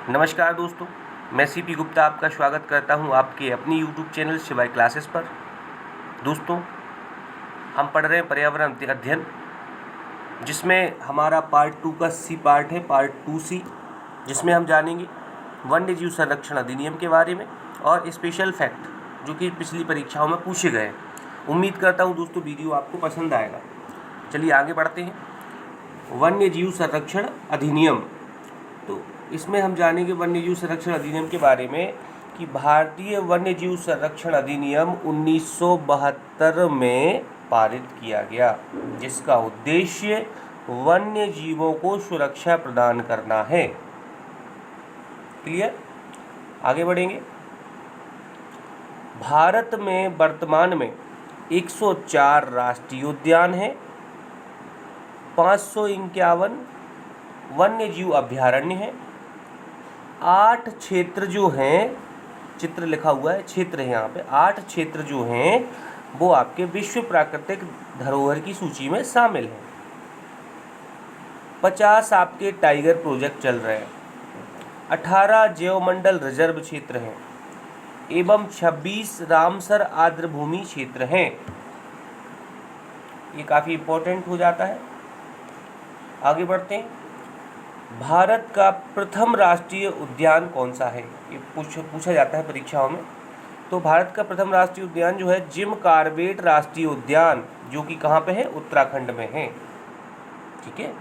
नमस्कार दोस्तों, मैं सीपी गुप्ता आपका स्वागत करता हूं आपके अपनी यूट्यूब चैनल शिवाय क्लासेस पर। दोस्तों, हम पढ़ रहे हैं पर्यावरण अध्ययन, जिसमें हमारा पार्ट 2 का सी पार्ट है, पार्ट 2C, जिसमें हम जानेंगे वन्य जीव संरक्षण अधिनियम के बारे में और स्पेशल फैक्ट जो कि पिछली परीक्षाओं में पूछे गए हैं। उम्मीद करता हूं दोस्तों वीडियो आपको पसंद आएगा। चलिए आगे बढ़ते हैं। वन्य जीव संरक्षण अधिनियम, तो इसमें हम जानेंगे वन्य जीव संरक्षण अधिनियम के बारे में कि भारतीय वन्य जीव संरक्षण अधिनियम 1972 में पारित किया गया, जिसका उद्देश्य वन्य जीवों को सुरक्षा प्रदान करना है। क्लियर? आगे बढ़ेंगे। भारत में वर्तमान में 104 राष्ट्रीय उद्यान हैं, 551 वन्य जीव अभयारण्य हैं, 8 क्षेत्र जो हैं, चित्र लिखा हुआ है, क्षेत्र है यहाँ पे, 8 क्षेत्र जो हैं वो आपके विश्व प्राकृतिक धरोहर की सूची में शामिल हैं। 50 आपके टाइगर प्रोजेक्ट चल रहे हैं, 18 जैवमंडल रिजर्व क्षेत्र हैं एवं 26 रामसर आर्द्रभूमि क्षेत्र हैं। ये काफ़ी इम्पोर्टेंट हो जाता है। आगे बढ़ते हैं। भारत का प्रथम राष्ट्रीय उद्यान कौन सा है? ये पूछा जाता है परीक्षाओं में। तो भारत का प्रथम राष्ट्रीय उद्यान जो है जिम कॉर्बेट राष्ट्रीय उद्यान, जो कि कहाँ पे है? उत्तराखंड में है। ठीक है,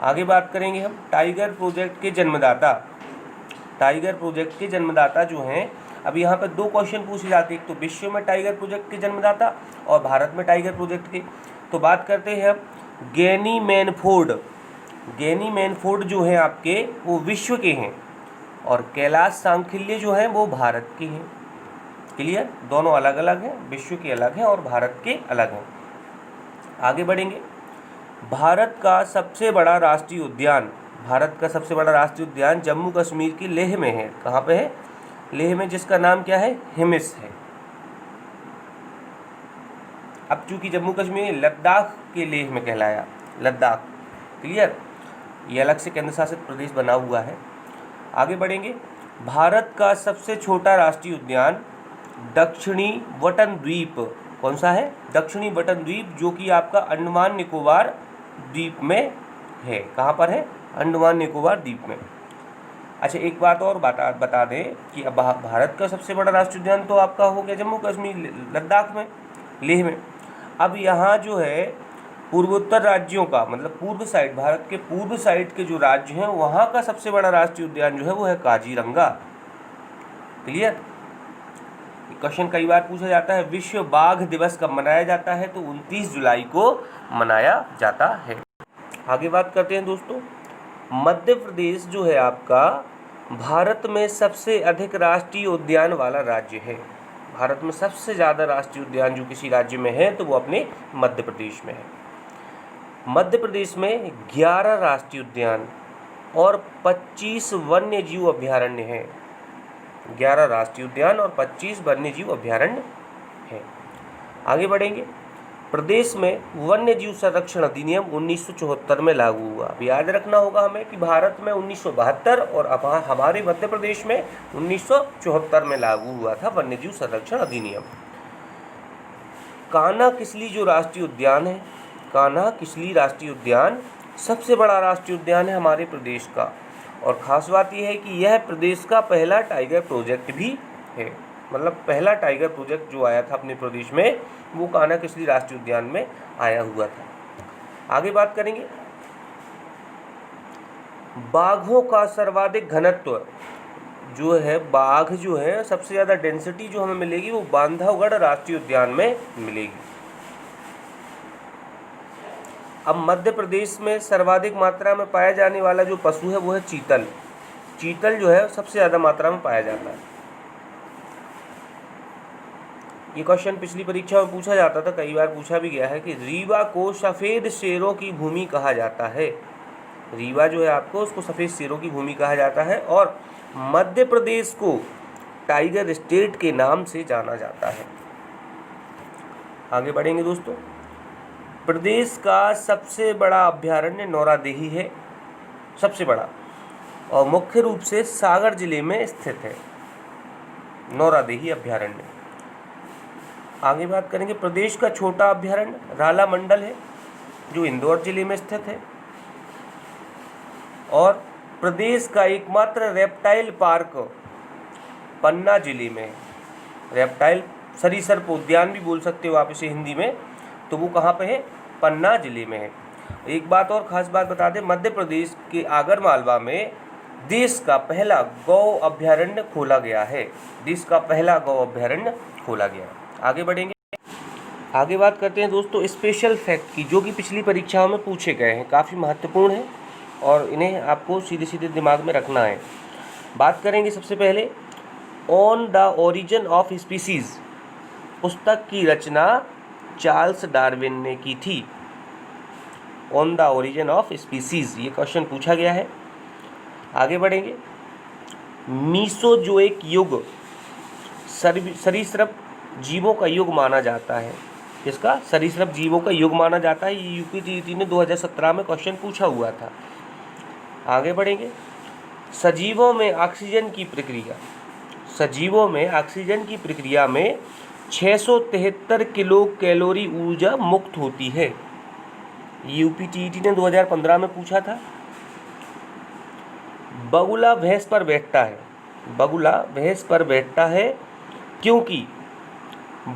आगे बात करेंगे हम टाइगर प्रोजेक्ट के जन्मदाता। टाइगर प्रोजेक्ट के जन्मदाता जो हैं, अब यहाँ पर 2 क्वेश्चन पूछे जाते हैं, एक तो विश्व में टाइगर प्रोजेक्ट के जन्मदाता और भारत में टाइगर प्रोजेक्ट के। तो बात करते हैं हम गैनी मैनफोर्ड। गैनी मैनफोर्ड जो हैं आपके वो विश्व के हैं और कैलाश सांखिल्य जो हैं वो भारत के हैं। क्लियर? दोनों अलग अलग हैं, विश्व के अलग हैं और भारत के अलग हैं। आगे बढ़ेंगे। भारत का सबसे बड़ा राष्ट्रीय उद्यान, भारत का सबसे बड़ा राष्ट्रीय उद्यान जम्मू कश्मीर की लेह में है। कहाँ पे है? लेह में, जिसका नाम क्या है? हिमिस है। अब चूंकि जम्मू कश्मीर लद्दाख के लेह में कहलाया, लद्दाख। क्लियर? ये अलग से केंद्र शासित प्रदेश बना हुआ है। आगे बढ़ेंगे। भारत का सबसे छोटा राष्ट्रीय उद्यान दक्षिणी वटन द्वीप कौन सा है? दक्षिणी वटन द्वीप, जो कि आपका अंडमान निकोबार द्वीप में है। कहाँ पर है? अंडमान निकोबार द्वीप में। अच्छा, एक बात और बता दें कि अब भारत का सबसे बड़ा राष्ट्रीय उद्यान तो आपका हो गया जम्मू कश्मीर लद्दाख में, लेह में। अब यहाँ जो है पूर्वोत्तर राज्यों का, मतलब पूर्व साइड, भारत के पूर्व साइड के जो राज्य हैं वहाँ का सबसे बड़ा राष्ट्रीय उद्यान जो है वो है काजीरंगा। क्लियर? क्वेश्चन कई बार पूछा जाता है विश्व बाघ दिवस कब मनाया जाता है? तो 29 जुलाई को मनाया जाता है। आगे बात करते हैं दोस्तों। मध्य प्रदेश जो है आपका भारत में सबसे अधिक राष्ट्रीय उद्यान वाला राज्य है। भारत में सबसे ज़्यादा राष्ट्रीय उद्यान जो किसी राज्य में है तो वो अपने मध्य प्रदेश में है। मध्य प्रदेश में 11 राष्ट्रीय उद्यान और 25 वन्य जीव अभयारण्य हैं। 11 राष्ट्रीय उद्यान और 25 वन्य जीव अभयारण्य हैं। आगे बढ़ेंगे। प्रदेश में वन्य जीव संरक्षण अधिनियम 1974 में लागू हुआ। अब याद रखना होगा हमें कि भारत में 1972 और अब हमारे मध्य प्रदेश में 1974 में लागू हुआ था वन्य जीव संरक्षण अधिनियम। कान्हा किसली जो राष्ट्रीय उद्यान है, कान्हा किसली राष्ट्रीय उद्यान सबसे बड़ा राष्ट्रीय उद्यान है हमारे प्रदेश का। और ख़ास बात यह है कि यह प्रदेश का पहला टाइगर प्रोजेक्ट भी है। मतलब पहला टाइगर प्रोजेक्ट जो आया था अपने प्रदेश में वो कान्हा किसली राष्ट्रीय उद्यान में आया हुआ था। आगे बात करेंगे। बाघों का सर्वाधिक घनत्व जो है, बाघ जो है सबसे ज़्यादा डेंसिटी जो हमें मिलेगी वो बांधवगढ़ राष्ट्रीय उद्यान में मिलेगी। अब मध्य प्रदेश में सर्वाधिक मात्रा में पाया जाने वाला जो पशु है वो है चीतल। चीतल जो है सबसे ज़्यादा मात्रा में पाया जाता है। ये क्वेश्चन पिछली परीक्षा में पूछा जाता था, कई बार पूछा भी गया है कि रीवा को सफ़ेद शेरों की भूमि कहा जाता है। रीवा जो है आपको, उसको सफ़ेद शेरों की भूमि कहा जाता है और मध्य प्रदेश को टाइगर स्टेट के नाम से जाना जाता है। आगे बढ़ेंगे दोस्तों। प्रदेश का सबसे बड़ा अभयारण्य नौरादेही है, सबसे बड़ा। और मुख्य रूप से सागर जिले में स्थित है, नौरादेही अभ्यारण्य। आगे बात करेंगे, प्रदेश का छोटा अभ्यारण्य राला मंडल है जो इंदौर जिले में स्थित है। और प्रदेश का एकमात्र रेप्टाइल पार्क पन्ना जिले में है। रेप्टाइल सरीसृप उद्यान भी बोल सकते हो आप इसे हिंदी में, तो वो कहाँ पे है? पन्ना जिले में है। एक बात और ख़ास बात बता दें, मध्य प्रदेश के आगरमालवा में देश का पहला गौ अभ्यारण्य खोला गया है। देश का पहला गौ अभ्यारण्य खोला गया है। आगे बढ़ेंगे, आगे बात करते हैं दोस्तों स्पेशल फैक्ट की, जो कि पिछली परीक्षाओं में पूछे गए हैं, काफ़ी महत्वपूर्ण है और इन्हें आपको सीधे सीधे दिमाग में रखना है। बात करेंगे सबसे पहले, on the origin of species पुस्तक की रचना चार्ल्स डार्विन ने की थी। On the origin of species, ये क्वेश्चन पूछा गया है। आगे बढ़ेंगे, मीसोजोइक युग सरीसृप जीवों का युग माना जाता है। इसका सरीसृप जीवों का युग माना जाता है। ये यूपीटीईटी ने 2017 में क्वेश्चन पूछा हुआ था। आगे बढ़ेंगे, सजीवों में ऑक्सीजन की प्रक्रिया में 673 किलो कैलोरी ऊर्जा मुक्त होती है। यूपीटीईटी ने 2015 में पूछा था। बगुला भैंस पर बैठता है क्योंकि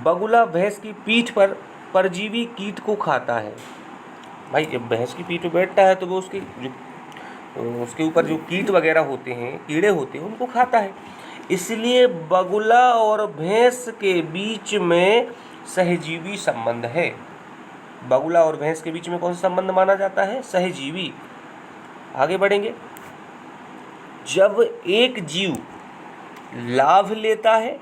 बगुला भैंस की पीठ पर परजीवी कीट को खाता है। भाई जब भैंस की पीठ पर बैठता है तो वो उसके ऊपर जो कीट वगैरह होते हैं, कीड़े होते हैं, उनको खाता है। इसलिए बगुला और भैंस के बीच में सहजीवी संबंध है। बगुला और भैंस के बीच में कौन सा संबंध माना जाता है? सहजीवी। आगे बढ़ेंगे, जब एक जीव लाभ लेता है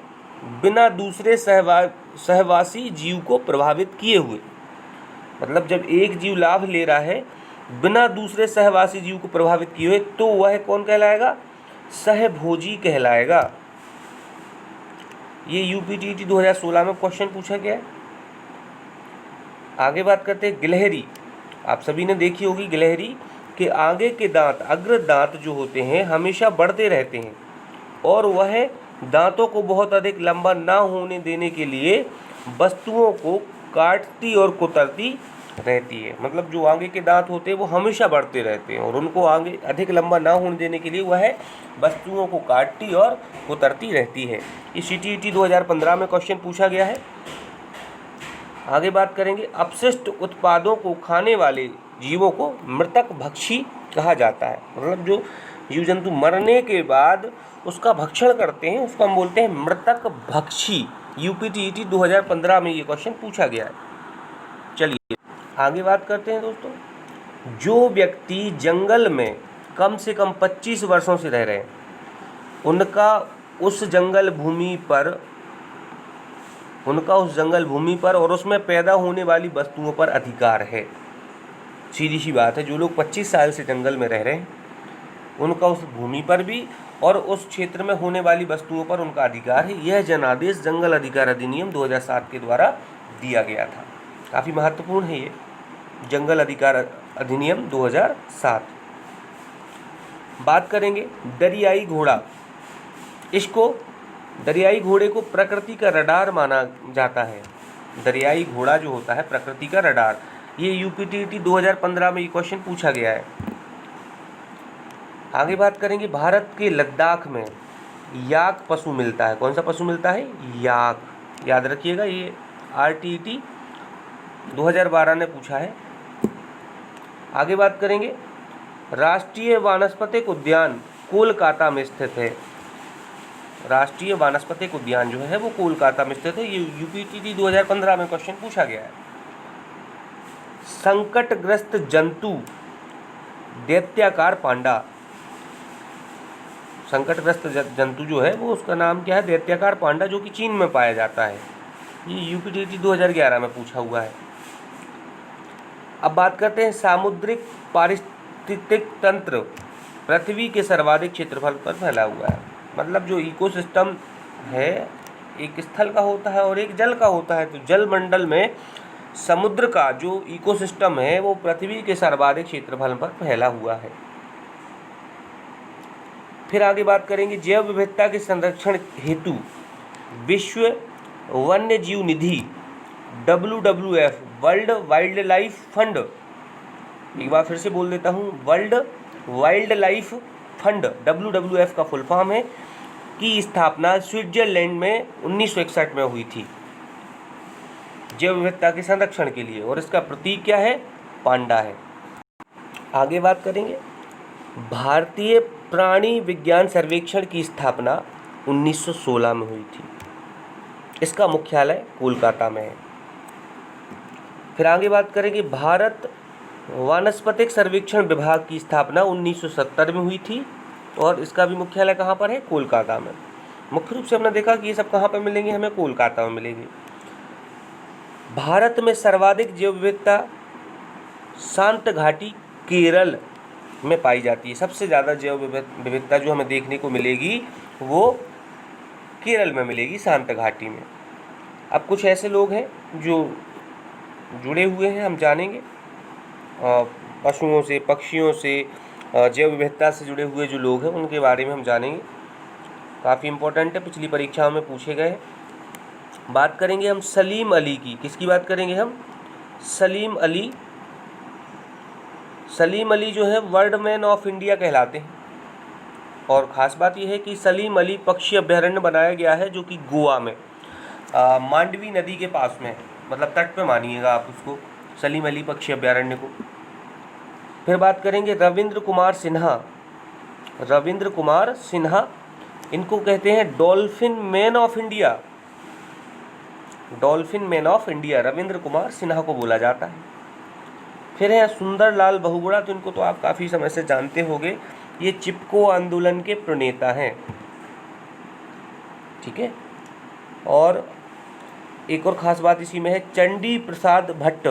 बिना दूसरे सहवासी जीव को प्रभावित किए हुए, मतलब जब एक जीव लाभ ले रहा है बिना दूसरे सहवासी जीव को प्रभावित किए हुए, तो वह कौन कहलाएगा? सहभोजी कहलाएगा। ये यूपीटीईटी 2016 में क्वेश्चन पूछा गया है। आगे बात करते हैं गिलहरी। आप सभी ने देखी होगी गिलहरी के आगे के दांत, अग्र दांत जो होते हैं, हमेशा बढ़ते रहते हैं और वह दांतों को बहुत अधिक लंबा ना होने देने के लिए वस्तुओं को काटती और कुतरती रहती है। मतलब जो आगे के दांत होते हैं वो हमेशा बढ़ते रहते हैं और उनको आगे अधिक लंबा ना होने देने के लिए वह वस्तुओं को काटती और कुतरती रहती है। ये सीटीईटी 2015 में क्वेश्चन पूछा गया है। आगे बात करेंगे, अपशिष्ट उत्पादों को खाने वाले जीवों को मृतक भक्षी कहा जाता है। मतलब जो जीव जंतु मरने के बाद उसका भक्षण करते हैं उसको हम बोलते हैं मृतक भक्षी। यूपीटीईटी 2015 में ये क्वेश्चन पूछा गया है। चलिए आगे बात करते हैं दोस्तों, जो व्यक्ति जंगल में कम से कम 25 वर्षों से रह रहे हैं उनका उस जंगल भूमि पर और उसमें पैदा होने वाली वस्तुओं पर अधिकार है। सीधी सी बात है, जो लोग 25 साल से जंगल में रह रहे हैं उनका उस भूमि पर भी और उस क्षेत्र में होने वाली वस्तुओं पर उनका अधिकार है। यह जनादेश जंगल अधिकार अधिनियम 2007 के द्वारा दिया गया था। काफ़ी महत्वपूर्ण है ये जंगल अधिकार अधिनियम 2007। बात करेंगे दरियाई घोड़ा। दरियाई घोड़े को प्रकृति का रडार माना जाता है। दरियाई घोड़ा जो होता है प्रकृति का रडार। ये यूपीटीईटी 2015 में ये क्वेश्चन पूछा गया है। आगे बात करेंगे, भारत के लद्दाख में याक पशु मिलता है। कौन सा पशु मिलता है? याक। याद रखिएगा, ये आरटीईटी 2012 ने पूछा है। आगे बात करेंगे, राष्ट्रीय वानस्पतिक उद्यान कोलकाता में स्थित है। राष्ट्रीय वानस्पतिक उद्यान जो है वो कोलकाता में स्थित है। ये यूपीटीईटी 2015 में क्वेश्चन पूछा गया है। संकटग्रस्त जंतु दैत्याकार पांडा। संकटग्रस्त जंतु जो है वो उसका नाम क्या है? दैत्याकार पांडा, जो कि चीन में पाया जाता है। ये यूपीटीईटी 2011 में पूछा हुआ है। अब बात करते हैं सामुद्रिक पारिस्थितिक तंत्र पृथ्वी के सर्वाधिक क्षेत्रफल पर फैला हुआ है। मतलब जो इकोसिस्टम है एक स्थल का होता है और एक जल का होता है। तो जल मंडल में समुद्र का जो इकोसिस्टम है वो पृथ्वी के सर्वाधिक क्षेत्रफल पर फैला हुआ है। फिर आगे बात करेंगे जैव विविधता के संरक्षण हेतु विश्व वन्य जीव निधि WWF world wild life fund, एक बार फिर से बोल देता हूँ, world wild life fund WWF का फुल फॉर्म है, की स्थापना स्विट्जरलैंड में 1961 में हुई थी जैव विविधता के संरक्षण के लिए, और इसका प्रतीक क्या है? पांडा है। आगे बात करेंगे भारतीय प्राणी विज्ञान सर्वेक्षण की स्थापना 1916 में हुई थी, इसका मुख्यालय कोलकाता में है। फिर आगे बात करेंगे भारत वानस्पतिक सर्वेक्षण विभाग की स्थापना 1970 में हुई थी, और इसका भी मुख्यालय कहाँ पर है? कोलकाता में। मुख्य रूप से हमने देखा कि ये सब कहाँ पर मिलेंगे? हमें कोलकाता में मिलेंगे। भारत में सर्वाधिक जैव विविधता शांत घाटी केरल में पाई जाती है। सबसे ज़्यादा जैव विविधता जो हमें देखने को मिलेगी वो केरल में मिलेगी, शांत घाटी में। अब कुछ ऐसे लोग हैं जो जुड़े हुए हैं, हम जानेंगे पशुओं से, पक्षियों से, जैव विविधता से जुड़े हुए जो लोग हैं उनके बारे में हम जानेंगे। काफ़ी इम्पोर्टेंट है, पिछली परीक्षाओं में पूछे गए। बात करेंगे हम सलीम अली की। किसकी बात करेंगे हम? सलीम अली। सलीम अली जो है वर्ल्ड मैन ऑफ इंडिया कहलाते हैं, और ख़ास बात यह है कि सलीम अली पक्षी अभ्यारण्य बनाया गया है जो कि गोवा में मांडवी नदी के पास में है, मतलब तट पे मानिएगा आप उसको, सलीम अली पक्षी अभ्यारण्य को। फिर बात करेंगे रविंद्र कुमार सिन्हा। रविंद्र कुमार सिन्हा, इनको कहते हैं dolphin man of India. Dolphin man of India Ravindra Kumar Sinha को बोला जाता है। फिर है सुंदर लाल बहुगुणा, तो इनको तो आप काफ़ी समय से जानते होंगे, ये चिपको आंदोलन के प्रणेता हैं, ठीक है। और एक और ख़ास बात इसी में है, चंडी प्रसाद भट्ट।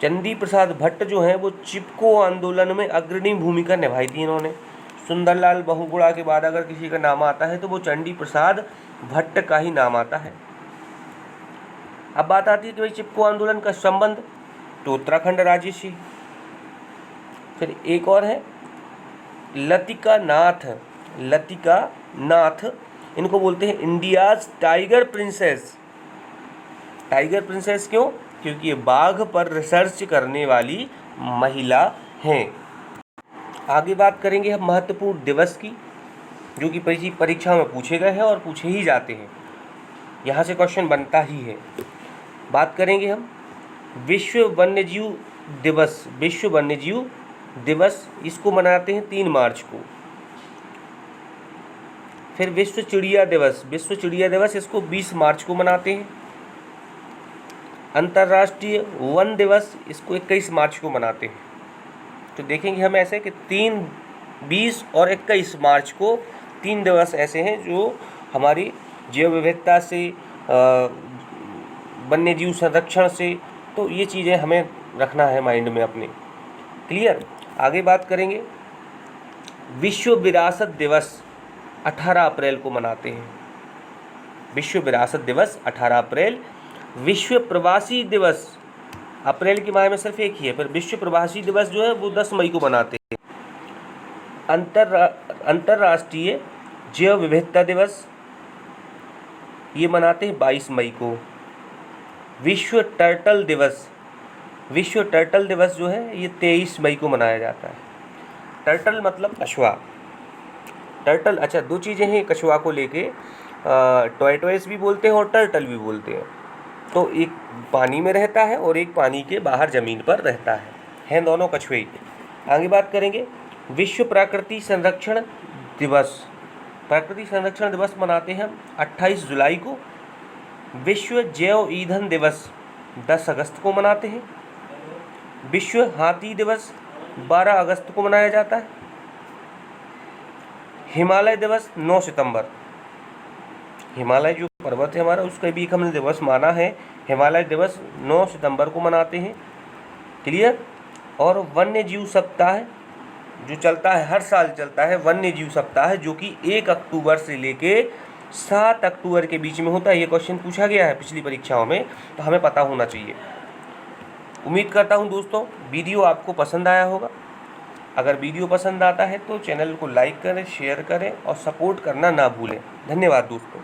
चंडी प्रसाद भट्ट जो हैं वो चिपको आंदोलन में अग्रणी भूमिका निभाई थी इन्होंने। सुंदरलाल बहुगुणा के बाद अगर किसी का नाम आता है तो वो चंडी प्रसाद भट्ट का ही नाम आता है। अब बात आती है कि भाई चिपको आंदोलन का संबंध, तो उत्तराखंड राज्य से। फिर एक और है लतिका नाथ। लतिका नाथ, इनको बोलते हैं India's tiger princess. Tiger princess क्यों? क्योंकि ये बाघ पर रिसर्च करने वाली महिला हैं। आगे बात करेंगे हम महत्वपूर्ण दिवस की, जो कि परीक्षा में पूछे गए हैं और पूछे ही जाते हैं, यहाँ से क्वेश्चन बनता ही है। बात करेंगे हम विश्व वन्यजीव दिवस। विश्व वन्यजीव दिवस इसको मनाते हैं 3 मार्च को। फिर विश्व चिड़िया दिवस। विश्व चिड़िया दिवस इसको 20 मार्च को मनाते हैं। अंतर्राष्ट्रीय वन दिवस इसको 21 मार्च को मनाते हैं। तो देखेंगे हम ऐसे कि 3, 20 और 21 मार्च को 3 दिवस ऐसे हैं जो हमारी जैव विविधता से, वन्य जीव संरक्षण से, तो ये चीज़ें हमें रखना है माइंड में अपने। क्लियर? आगे बात करेंगे विश्व विरासत दिवस 18 अप्रैल को मनाते हैं। विश्व विरासत दिवस 18 अप्रैल। विश्व प्रवासी दिवस अप्रैल के माह में सिर्फ एक ही है, पर विश्व प्रवासी दिवस जो है वो 10 मई को मनाते हैं। अंतर्राष्ट्रीय जैव विविधता दिवस ये मनाते हैं 22 मई को। विश्व टर्टल दिवस, विश्व टर्टल दिवस जो है ये 23 मई को मनाया जाता है। टर्टल मतलब कछुआ। टर्टल, अच्छा 2 चीज़ें हैं कछुआ को लेके, टॉर्टोइस भी बोलते हैं और टर्टल भी बोलते हैं। तो एक पानी में रहता है और एक पानी के बाहर ज़मीन पर रहता है, हैं दोनों कछुए। आगे बात करेंगे विश्व प्रकृति संरक्षण दिवस। प्रकृति संरक्षण दिवस मनाते हैं हम 28 जुलाई को। विश्व जैव ईंधन दिवस 10 अगस्त को मनाते हैं। विश्व हाथी दिवस 12 अगस्त को मनाया जाता है। हिमालय दिवस 9 सितंबर। हिमालय जो पर्वत है हमारा, उसका भी एक हमने दिवस माना है। हिमालय दिवस 9 सितंबर को मनाते हैं। क्लियर? और वन्य जीव सप्ताह जो चलता है, हर साल चलता है वन्य जीव सप्ताह, जो कि 1 अक्टूबर से लेके 7 अक्टूबर के बीच में होता है। ये क्वेश्चन पूछा गया है पिछली परीक्षाओं में, तो हमें पता होना चाहिए। उम्मीद करता हूँ दोस्तों वीडियो आपको पसंद आया होगा। अगर वीडियो पसंद आता है तो चैनल को लाइक करें, शेयर करें और सपोर्ट करना ना भूलें। धन्यवाद दोस्तों।